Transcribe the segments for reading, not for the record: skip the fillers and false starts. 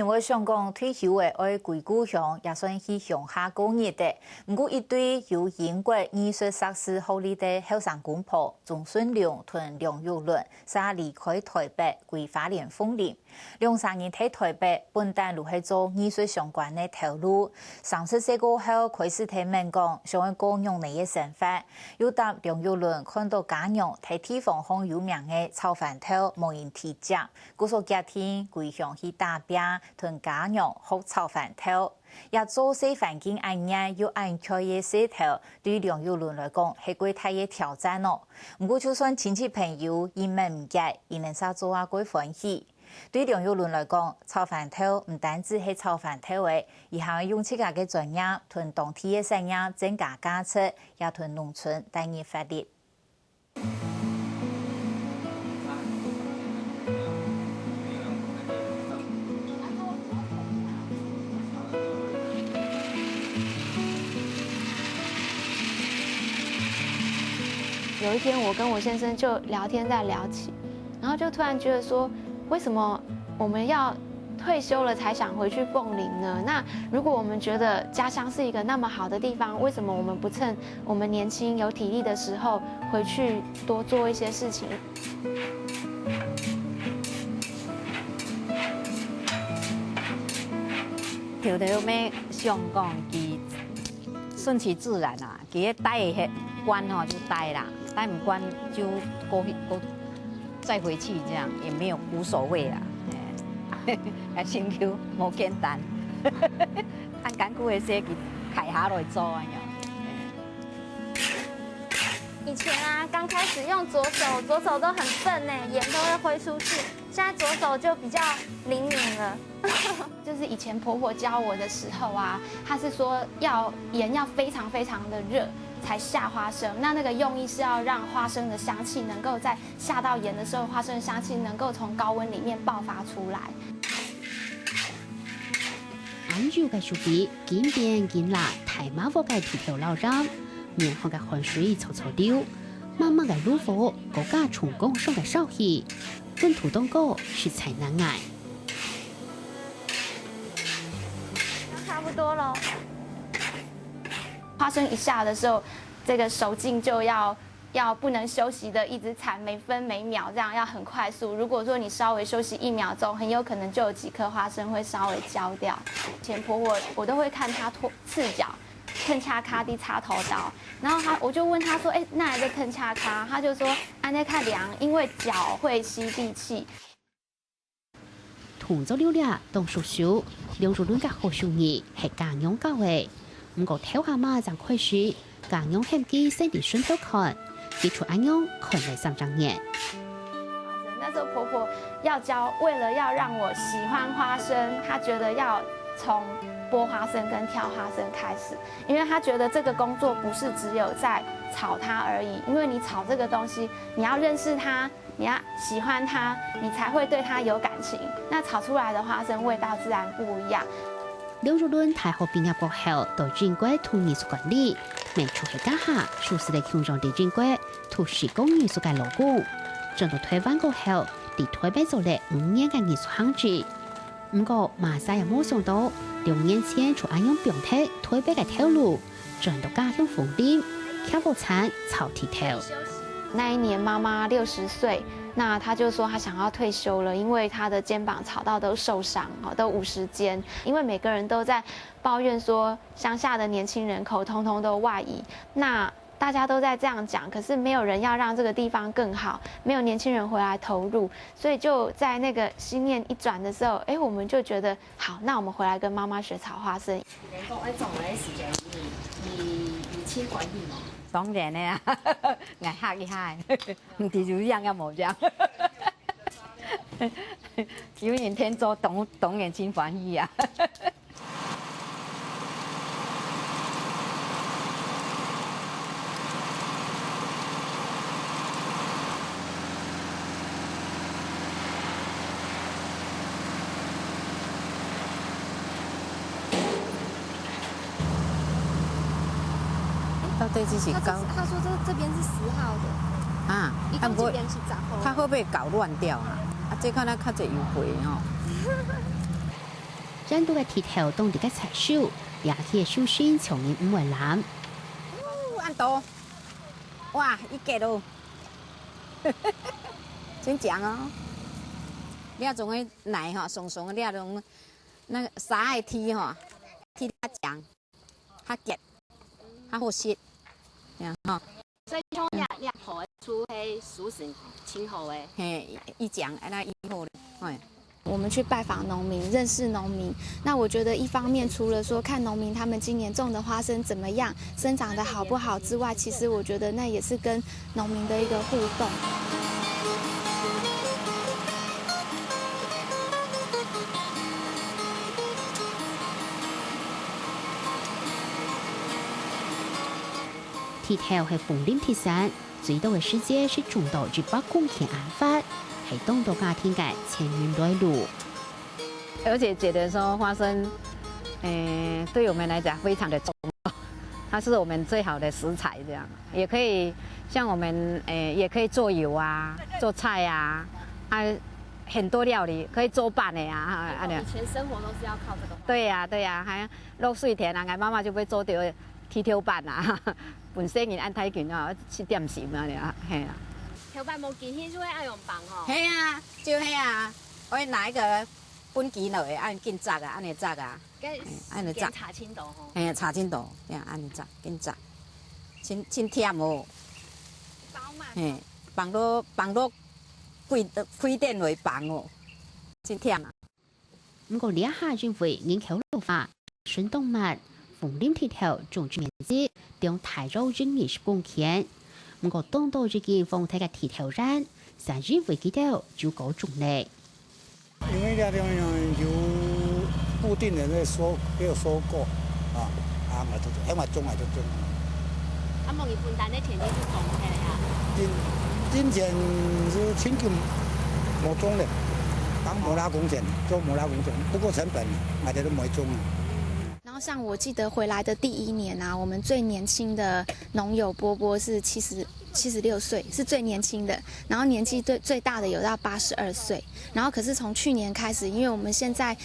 认为香港退休的爱归故乡，也算去乡下过日的。不过，一对由英国艺术设施效力的后生公婆钟顺良同梁玉伦，才离开台北归花莲凤林。2、3年在台北，本单都是做艺术相关的投入。30岁过后，开始听民讲，想要过用你的生活。又答梁玉伦看到家娘在地方很有名的炒饭头无人提及，故说家庭归乡去打拼，同家娘学炒饭头。也做事环境安逸又安全的势头，对梁玉伦来讲是几大的挑战哦。不过就算亲戚朋友因问唔解，伊能啥做啊几欢喜。对梁玉伦来讲，炒饭头唔单止是炒饭头的，而还用自家嘅专业，同当地嘅生意增加价值，也同农村带入发力。有一天，我跟我先生就聊天在聊起，然后就突然觉得说，为什么我们要退休了才想回去凤林呢？那如果我们觉得家乡是一个那么好的地方，为什么我们不趁我们年轻有体力的时候回去多做一些事情？条条咩香港佢顺其自然啊，佢待嘅关吼就待啦，待唔关就过再回去，这样也没有无所谓啦。哎，辛苦冇简单，按艰苦的事去开下来做啊样。以前啊，刚开始用左手都很笨呢，盐都会挥出去。现在左手就比较灵敏了。就是以前婆婆教我的时候啊，她是说盐要非常非常的热才下花生，那个用意是要让花生的香气能够在下到盐的时候，花生的香气能够从高温里面爆发出来。安住嘅手臂紧变紧辣，太麻烦嘅皮条老ram面后嘅汗水臭臭流，慢慢嘅入火，国家成功上嘅烧气，温土冬过食材难挨。差不多了。花生一下的时候，这个手劲就要不能休息的一直铲，每分每秒这样要很快速。如果说你稍微休息1秒钟，很有可能就有几颗花生会稍微焦掉。以前婆婆我都会看她刺脚，腾恰卡的插头刀，然后我就问她说，那来的腾恰卡？她就说安内看凉，因为脚会吸地气。同咗了俩当叔叔，梁玉伦嘅好手艺系家娘教嘅，唔过跳下馬就開始，家娘嫌佢身體順透看，佢出安樣看嚟3張眼。那時候婆婆要教，為了要讓我喜歡花生，她覺得要從剝花生跟挑花生開始，因為她覺得這個工作不是只有在炒它而已，因為你炒這個東西，你要認識它。你要喜歡它，你才會對它有感情。那炒出來的花生味道自然不一樣。梁玉倫大學畢業過後，到英國讀藝術管理，未出去家下，熟悉的香港的英國讀時工藝術嘅勞工。轉到台灣過後，喺台北做了5年嘅藝術行職。不過馬上也冇想到，2年前就按樣變態台北嘅條路，轉到家鄉鳳林，吃無餐炒鐵頭。那一年媽媽60歲，那她就說她想要退休了，因為她的肩膀炒到都受傷，都50肩。因為每個人都在抱怨說鄉下的年輕人口通通都外移，那大家都在這樣講，可是沒有人要讓這個地方更好，沒有年輕人回來投入，所以就在那個心念一轉的時候，我們就覺得好，那我們回來跟媽媽學炒花生。你講喺做嘅時間而千管理嘛？當然啦，捱黑一下，唔係就樣嘅模樣。有人天做當然真歡喜啊！对，这是刚。他说这边是10号的。啊，这边是10号。他会不会搞乱掉啊？这看他较侪优惠哦。印度嘅鐵頭當地嘅採收，也係首先從人唔會攬。按多，哇，一個咯，真強哦！你啊種嘅奶吼，鬆鬆嘅，你啊種那個沙嘅鐵吼，鐵較強，較結，較好食，呀吼。所以種你泡出係屬性清好嘅。嘿，一強，安那以後咧，哎。我们去拜访农民，认识农民。那我觉得一方面除了说看农民他们今年种的花生怎么样，生长得好不好之外，其实我觉得那也是跟农民的一个互动。鐵頭係鳳林鐵山，最多嘅時間是種到100公頃案發。係東到夏天嘅前運來路，而且覺得說花生，對我們來講非常的重要，它是我們最好的食材，這樣也可以像我們也可以做油啊，做菜啊，很多料理可以做飯的呀，以前生活都是要靠這個。對呀，對呀，還落水田啊，我媽媽就會做到鐵條飯啊，本身人按太緊啊，吃點心啊，係啊。條飯冇見起，就會愛用棒吼。係啊，就係啊，我拿一個本機落去，按緊炸啊，按嚟炸啊，按嚟炸。茶青豆吼。係啊，茶青豆，呀，按嚟炸，緊炸，真甜哦。飽滿。係，放到開店為放哦，真甜啊。不過呢一下認為研究綠化、新動物、鳳林鐵頭種植面積將太繞20公頃。不過東道之間放睇嘅鐵頭山，甚至會見到就高種類。因為呢地方有固定的那收購啊，咪就喺埋種埋就種。啊，莫一般單啲田地就種起嚟啊。今前是清金冇種的，當摩拉工錢做摩拉工錢，不過成本買的都冇種啊。然後像我記得回來的第1年啊，我們最年輕的農友波波是76歲，是最年輕的。然後年紀最大的有到82歲。然後可是從去年開始，因為我們現在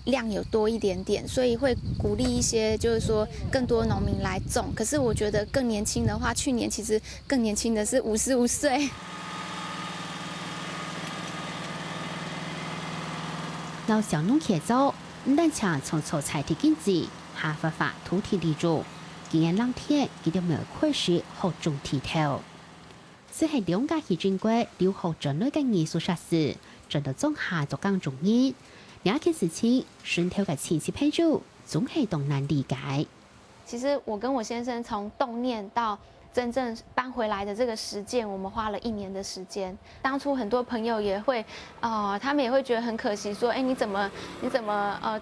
量有多一點點，所以會鼓勵一些就是說更多農民來種。可是我覺得更年輕的話，去年其實更年輕的是55歲。老小農協奏。唔但搶從炒菜的經濟，還發發土地利用，既然冷天，佢哋冇開始學種鐵頭。這係兩家係珍貴留學種類嘅藝術設施，真係種下就更重要。兩件事情，順頭嘅前期配組，總係都難理解。其實我跟我先生從動念到真正搬回來的這個實踐，我們花了1年的時間。當初很多朋友也會，他們也會覺得很可惜，說，你怎麼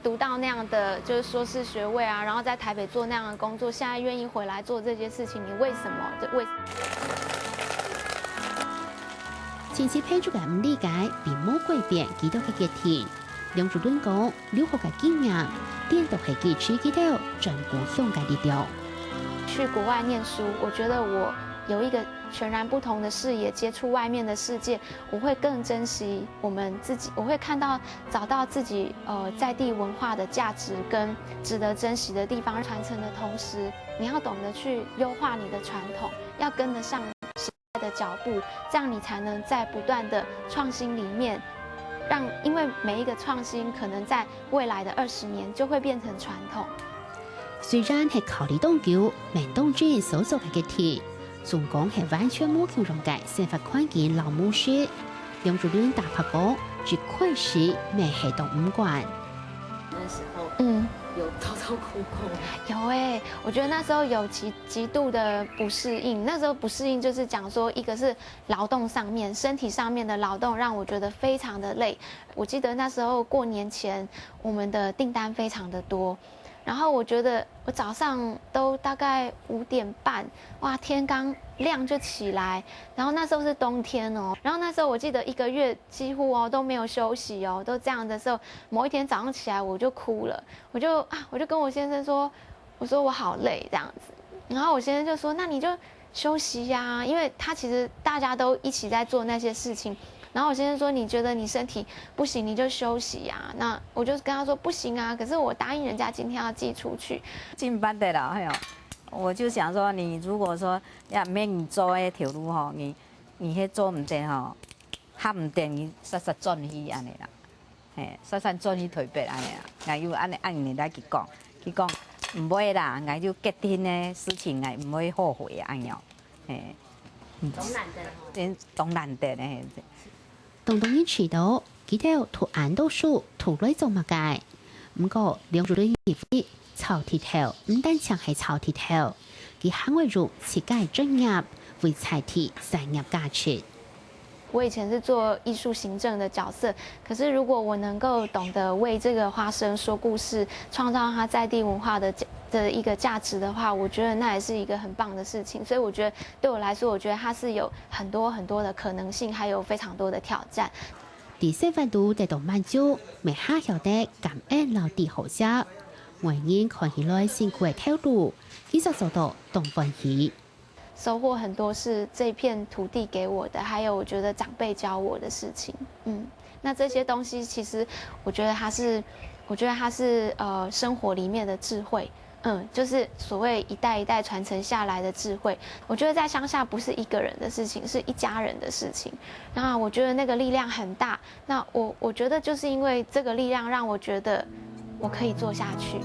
讀到那樣的就是碩士學位啊，然後在台北做那樣的工作，現在願意回來做這件事情，你為什麼？前期配組嘅唔理解，並冇改變幾多嘅決定。梁主任講，留學嘅經驗，點都係支持幾多全國鄉嘅力量。去國外念書，我覺得我有一個全然不同的視野，接觸外面的世界，我會更珍惜我們自己，我會找到自己在地文化的價值跟值得珍惜的地方。傳承的同時，你要懂得去優化你的傳統，要跟得上時代的腳步，這樣你才能在不斷的創新裡面，因為每一個創新可能在未來的20年就會變成傳統。雖然係考慮當久，民眾專所做嘅決定，總講係完全冇強容嘅生活環境老模式，梁主任大拍講，只虧是咩係都唔慣。那時候，有偷偷哭過。有我覺得那時候有極度的不適應。那時候不適應就是講說，一個是勞動上面，身體上面的勞動讓我覺得非常的累。我記得那時候過年前，我們的訂單非常的多。然後我覺得我早上都大概5點半，哇，天剛亮就起來。然後那時候是冬天哦，然後那時候我記得1個月幾乎都沒有休息哦，都這樣的時候，某一天早上起來我就哭了，我就跟我先生說，我說我好累這樣子。然後我先生就說，那你就休息呀，因為他其實大家都一起在做那些事情。然后我先生说你觉得你身体不行你就休息啊，那我就跟他说不行啊，可是我答应人家今天要寄出去。进班的啦，哎呦，我就想说你如果说要免你做迄条路吼，你迄做唔得吼，合唔得你煞转去安尼啦，嘿，煞转去台北安尼啦，俺又安尼来去讲，唔会啦，俺就决定呢事情俺唔会后悔安样，嘿。懂难得呢。當然知道，記得圖案到數圖類做乜嘅，唔過兩組嘅衣服炒鐵頭唔單淨係炒鐵頭，佢行為入設計專業，為彩鐵產業價值。我以前是做艺术行政的角色，可是如果我能够懂得为这个花生说故事，创造它在地文化的一个价值的话，我觉得那也是一个很棒的事情。所以我觉得对我来说，我觉得它是有很多的可能性，还有非常多的挑战。第四份度得到滿足，未下曉得感恩老地好食，為人看起來辛苦嘅態度，其實做到懂歡喜。收穫很多是这片土地给我的，还有我觉得长辈教我的事情。那这些东西其实我觉得它是生活里面的智慧。就是所谓一代一代传承下来的智慧。我觉得在乡下不是一个人的事情，是一家人的事情。那我觉得那个力量很大。那我觉得就是因为这个力量，让我觉得我可以做下去。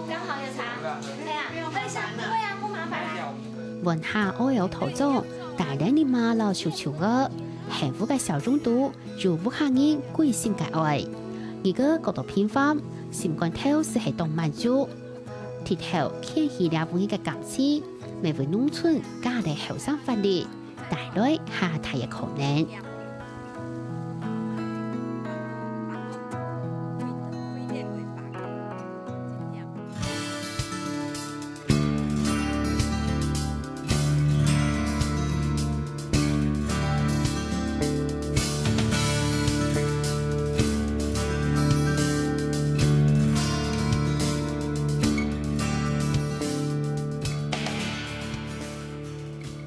刚好有茶，对呀，分享，对呀，不麻烦。文下我有頭做，大人你媽老悄悄個，幸福嘅小中度，就不下人歸心嘅愛。而個角度偏方，心肝頭是係動滿足，鐵頭牽起了本嘅感情，未為農村加嚟後生發力，帶來下台嘅可能。